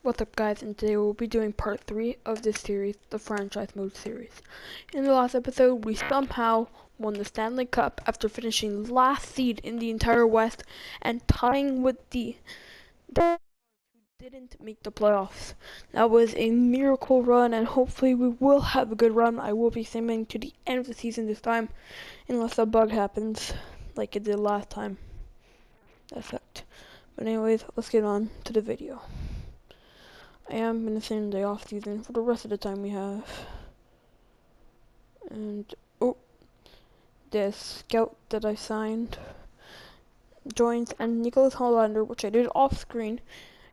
What's up guys, and today we'll be doing part 3 of this series, the franchise mode series. In the last episode, we somehow won the Stanley Cup after finishing last seed in the entire West and tying with the who didn't make the playoffs. That was a miracle run, and hopefully we will have a good run. I will be simming to the end of the season this time, unless a bug happens like it did last time. That sucked. But anyways, let's get on to the video. I am going to send the off season for the rest of the time we have. And, oh, the scout that I signed joins, and Nicholas Hollander, which I did off screen,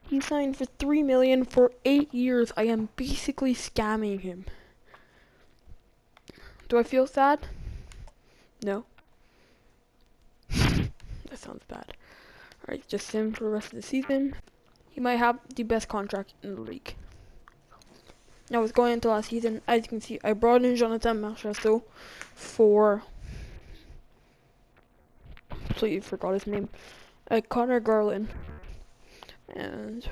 he signed for $3 million for 8 years. I am basically scamming him. Do I feel sad? No. That sounds bad. Alright, just sim for the rest of the season. He might have the best contract in the league. Now, it's going into last season. As you can see, I brought in Jonathan Marchessault for... completely forgot his name. Connor Garland. And...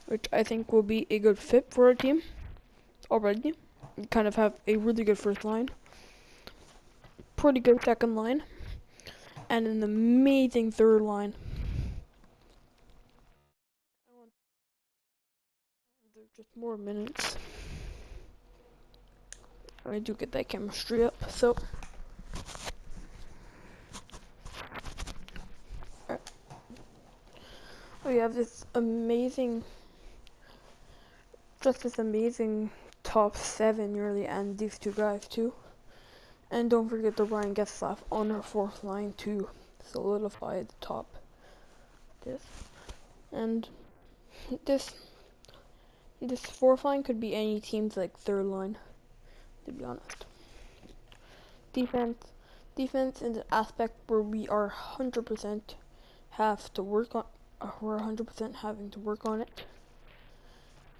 which I think will be a good fit for our team. Already. We kind of have a really good first line. Pretty good second line. And an amazing third line. Just more minutes. I do get that chemistry up, so we have this amazing top 7 nearly, and these two guys too. And don't forget the Ryan Getzlaf on our fourth line to solidify the top. This fourth line could be any team's like third line, to be honest. Defense is an aspect where we are 100% have to work on. We're 100% having to work on it.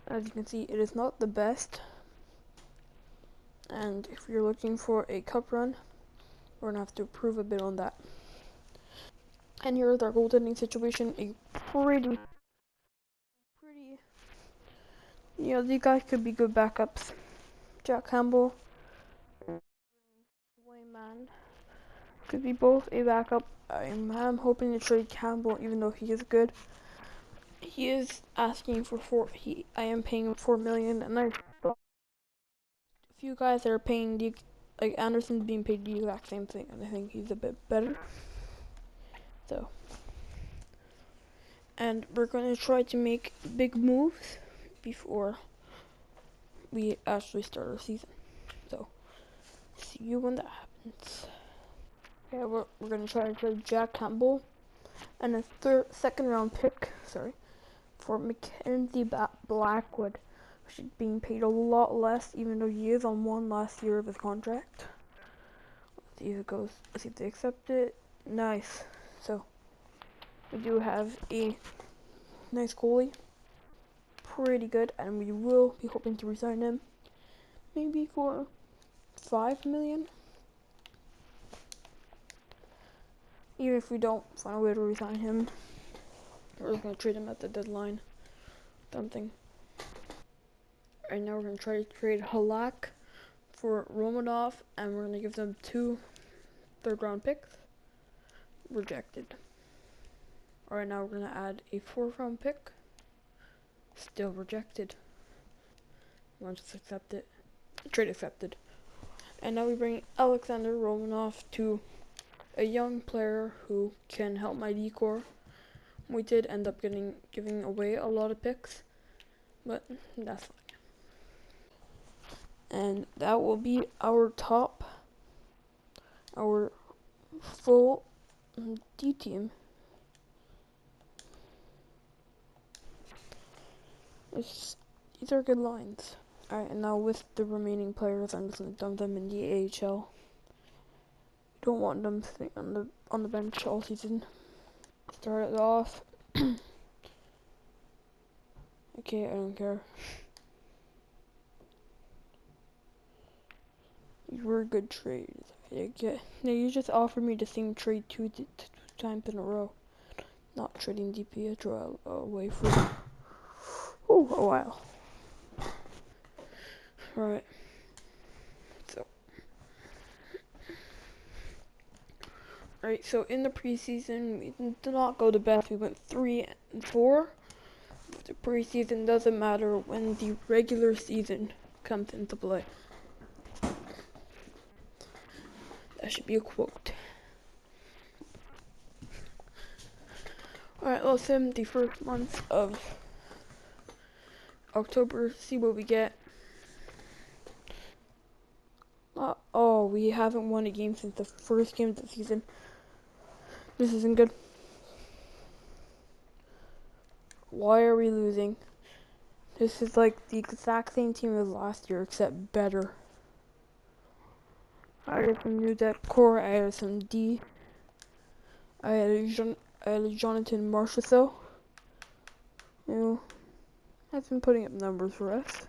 As you can see, it is not the best. And if you're looking for a cup run, we're gonna have to improve a bit on that. And here is our goaltending situation. A pretty, you know, these guys could be good backups. Jack Campbell, Wayman could be both a backup. I'm hoping to trade Campbell, even though he is good. He is asking for I am paying him $4 million, and I thought a few guys that are paying like Anderson's being paid the exact same thing, and I think he's a bit better. So, and we're going to try to make big moves before we actually start our season. So, see you when that happens. Okay, we're going to try to trade Jack Campbell and a second round pick, for Mackenzie Blackwood, which is being paid a lot less, even though he is on one last year of his contract. Let's see if it goes. Let's see if they accept it. Nice. So we do have a nice goalie, pretty good, and we will be hoping to resign him, maybe for $5 million. Even if we don't find a way to resign him, we're just gonna trade him at the deadline. Something. Right now we're gonna try to trade Halak for Romanov, and we're gonna give them 2 third-round picks. Rejected. Alright, now we're gonna add a 4th-round pick. Still rejected. Once it's accepted. Trade accepted. And now we bring Alexander Romanov to a young player who can help my decor. We did end up giving away a lot of picks, but that's fine. And that will be our full D team. These are good lines. Alright, and now with the remaining players, I'm just gonna dump them in the AHL. Don't want them sitting on the bench all season. Start it off. Okay, I don't care. You were a good trade. No, you just offered me the same trade two times in a row. Not trading DiPietro away for Oh, a while. Right. So. Alright, so in the preseason, we did not go the best. We went 3-4. The preseason doesn't matter when the regular season comes into play. That should be a quote. Alright, let's end the first month of October, see what we get. Oh, we haven't won a game since the first game of the season. This isn't good. Why are we losing? This is like the exact same team as last year, except better. I had some new depth core, I had some D. I had a Jonathan Marchessault. You know, has been putting up numbers for us.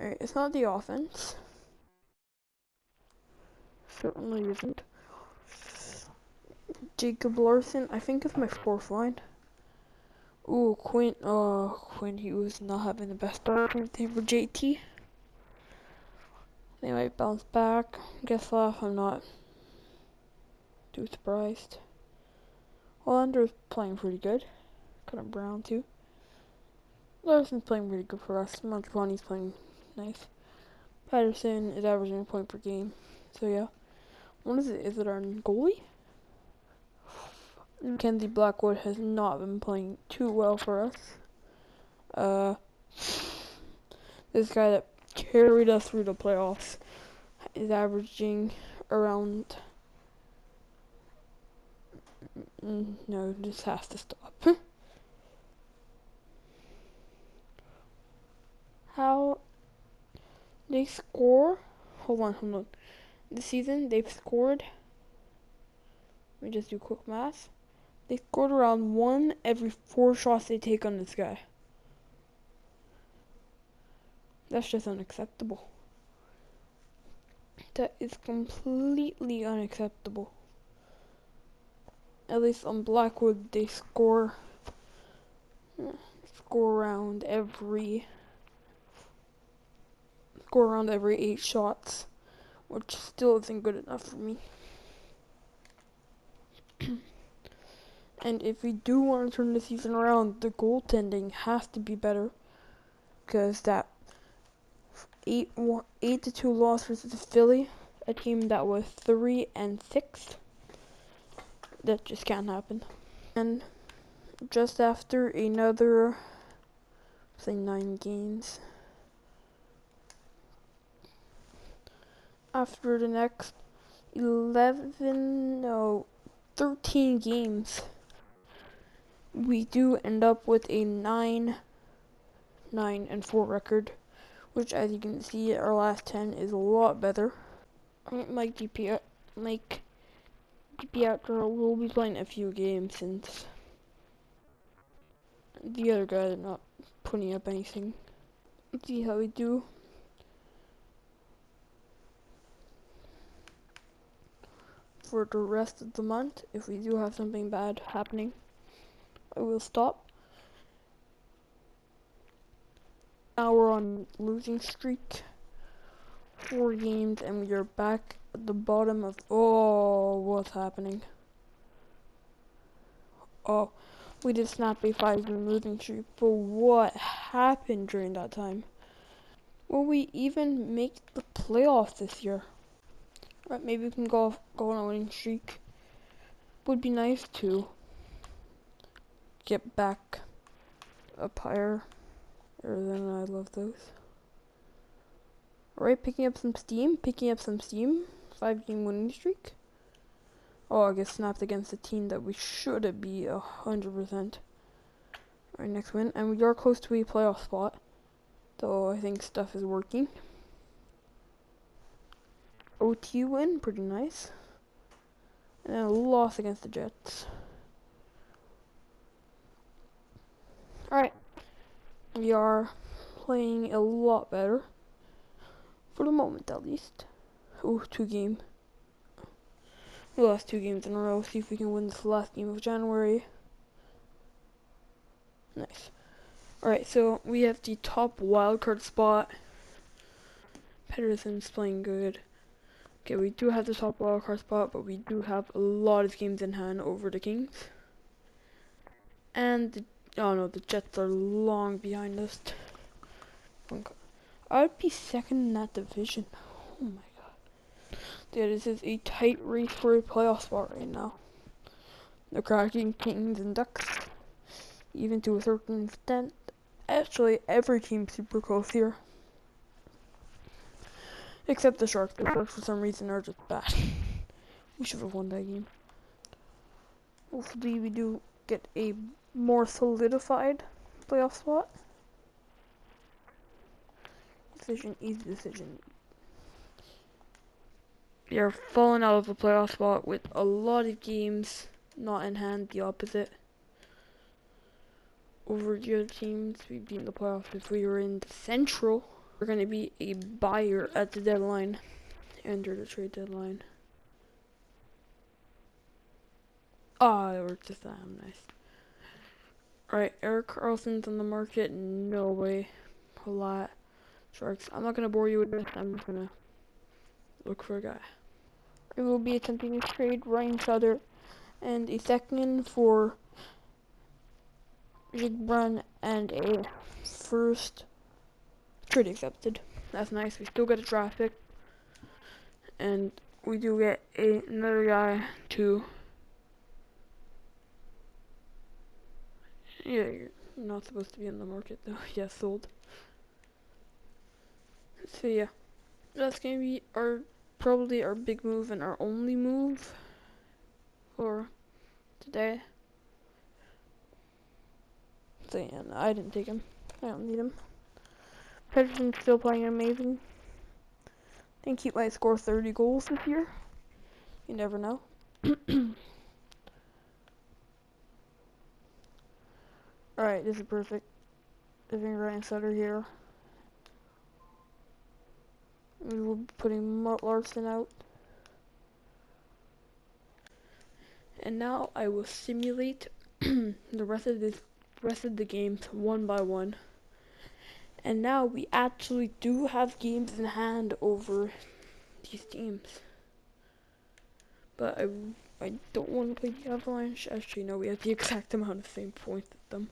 Alright, it's not the offense. Certainly isn't. Jacob Larson, I think it's my fourth line. Ooh, Quinn. Oh, Quinn, he was not having the best start for JT. They might bounce back. Guess what? I'm not too surprised. Hollander's playing pretty good. Kind of brown too. Larson's playing pretty good for us. Montgomery's playing nice. Patterson is averaging a point per game. So yeah. What is it? Is it our goalie? Mackenzie Blackwood has not been playing too well for us. This guy that carried us through the playoffs is averaging around... No, this has to stop. How they score? Hold on. This season they've scored. Let me just do quick math. They scored around 1 every 4 shots they take on this guy. That's just unacceptable. That is completely unacceptable. At least on Blackwood, they score around every 8 shots, which still isn't good enough for me. And if we do want to turn the season around, the goaltending has to be better, because that 8-2 loss versus Philly, a team that was 3-6, that just can't happen. And just after another, say 9 games, after the next 13 games, we do end up with a 9-4 record, which, as you can see, our last 10 is a lot better. Mike DP Outdoor will be playing a few games since the other guys are not putting up anything. Let's see how we do. For the rest of the month, if we do have something bad happening, I will stop. Now we're on losing streak. 4 games and we are back at the bottom of... Oh, what's happening? Oh, we did snap a 5-game losing streak, but what happened during that time? Will we even make the playoffs this year? Right, maybe we can go on a winning streak. Would be nice to get back up higher. Than I love those. Alright, picking up some steam. 5-game winning streak. Oh, I guess snapped against a team that we should be 100%. Alright, next win. And we are close to a playoff spot. So I think stuff is working. OT win, pretty nice. And then a loss against the Jets. Alright. We are playing a lot better. For the moment, at least. Ooh, 2 games. We lost 2 games in a row. See if we can win this last game of January. Nice. Alright, so we have the top wildcard spot. Pedersen's playing good. Okay, we do have the top wildcard spot, but we do have a lot of games in hand over the Kings. And, oh no, the Jets are long behind us. I'd be second in that division. Oh my god. Yeah, this is a tight race for a playoff spot right now. The Kraken, Kings, and Ducks, even to a certain extent. Actually, every team's super close here. Except the Sharks. The Sharks, for some reason, are just bad. We should have won that game. Hopefully, we do get a more solidified playoff spot. Decision, easy decision. We are falling out of the playoff spot with a lot of games not in hand, the opposite. Over the other teams, we'd be in the playoffs if we were in the Central. We're going to be a buyer at the deadline. Enter the trade deadline. Ah, that worked this time. Nice. Alright, Eric Carlson's on the market. No way. A lot. Sharks. I'm not going to bore you with this. I'm just going to look for a guy. We will be attempting to trade Ryan Sutter and a second for Jig Brun and a first. Trade accepted. That's nice. We still get a draft pick. And we do get another guy to. Yeah, you're not supposed to be in the market though. Yeah, sold. So yeah, that's gonna be probably our big move and our only move for today. So yeah, no, I didn't take him. I don't need him. Pedersen's still playing amazing. Think he might score 30 goals this year. You never know. Alright, this is perfect. Living Ryan Sutter here. We will be putting Larson out. And now I will simulate the rest of the games one by one. And now we actually do have games in hand over these teams. But I don't want to play the Avalanche. Actually, no, we have the exact amount of same points as them.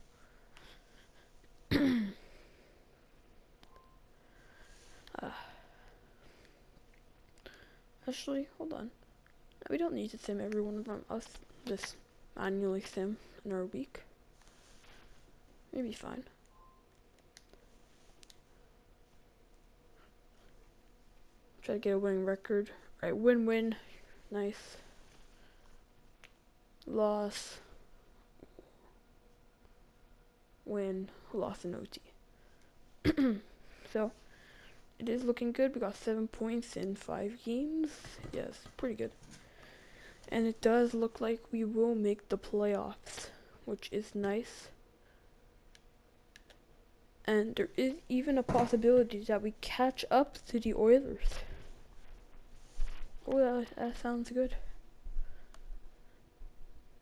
Actually, hold on. We don't need to sim every one of them. I'll just manually sim in our week. Maybe fine. Try to get a winning record. Alright, win-win. Nice. Loss. Win. Loss in OT. So, it is looking good. We got 7 points in 5 games. Yes, pretty good. And it does look like we will make the playoffs, which is nice. And there is even a possibility that we catch up to the Oilers. Oh, that sounds good.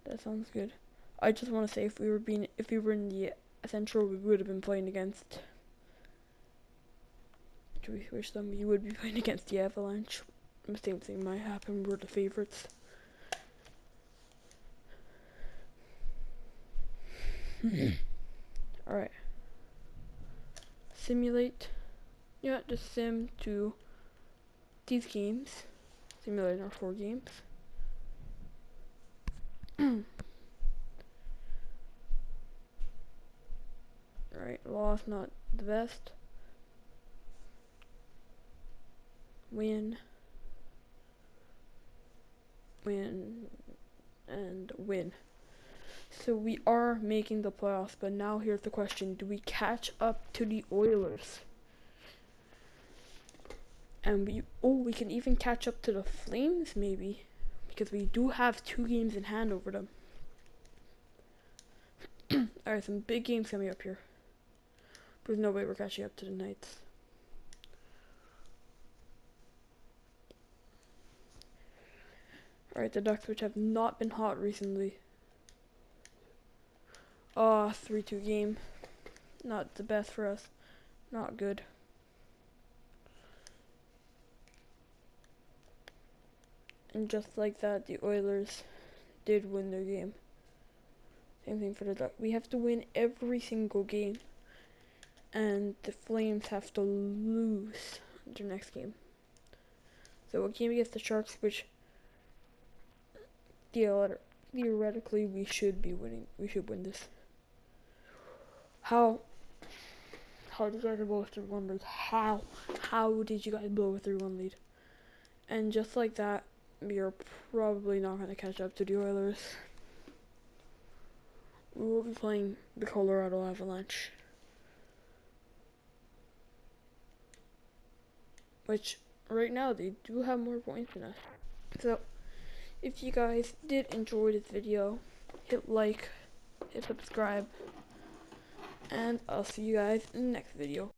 That sounds good. I just want to say, if we were in the Central, we would have been playing against. Do we wish them? We would be playing against the Avalanche. The same thing might happen. We're the favorites. Alright. Simulate. Yeah, just sim to these games. Simulate our 4 games. Alright, loss not the best. Win. Win. And win. So we are making the playoffs, but now here's the question. Do we catch up to the Oilers? And we can even catch up to the Flames, maybe. Because we do have 2 games in hand over them. Alright, some big games coming up here. There's no way we're catching up to the Knights. Alright, the Ducks, which have not been hot recently. 3-2 game. not the best for us. Not good. And just like that, the Oilers did win their game. Same thing for the Ducks. We have to win every single game. And the Flames have to lose their next game. So a game against the Sharks, which theoretically we should be winning. We should win this. How did you guys blow a 3-1 lead? How did you guys blow a 3-1 lead? And just like that, we are probably not going to catch up to the Oilers. We will be playing the Colorado Avalanche, which right now they do have more points than us. So if you guys did enjoy this video, hit like, hit subscribe, and I'll see you guys in the next video.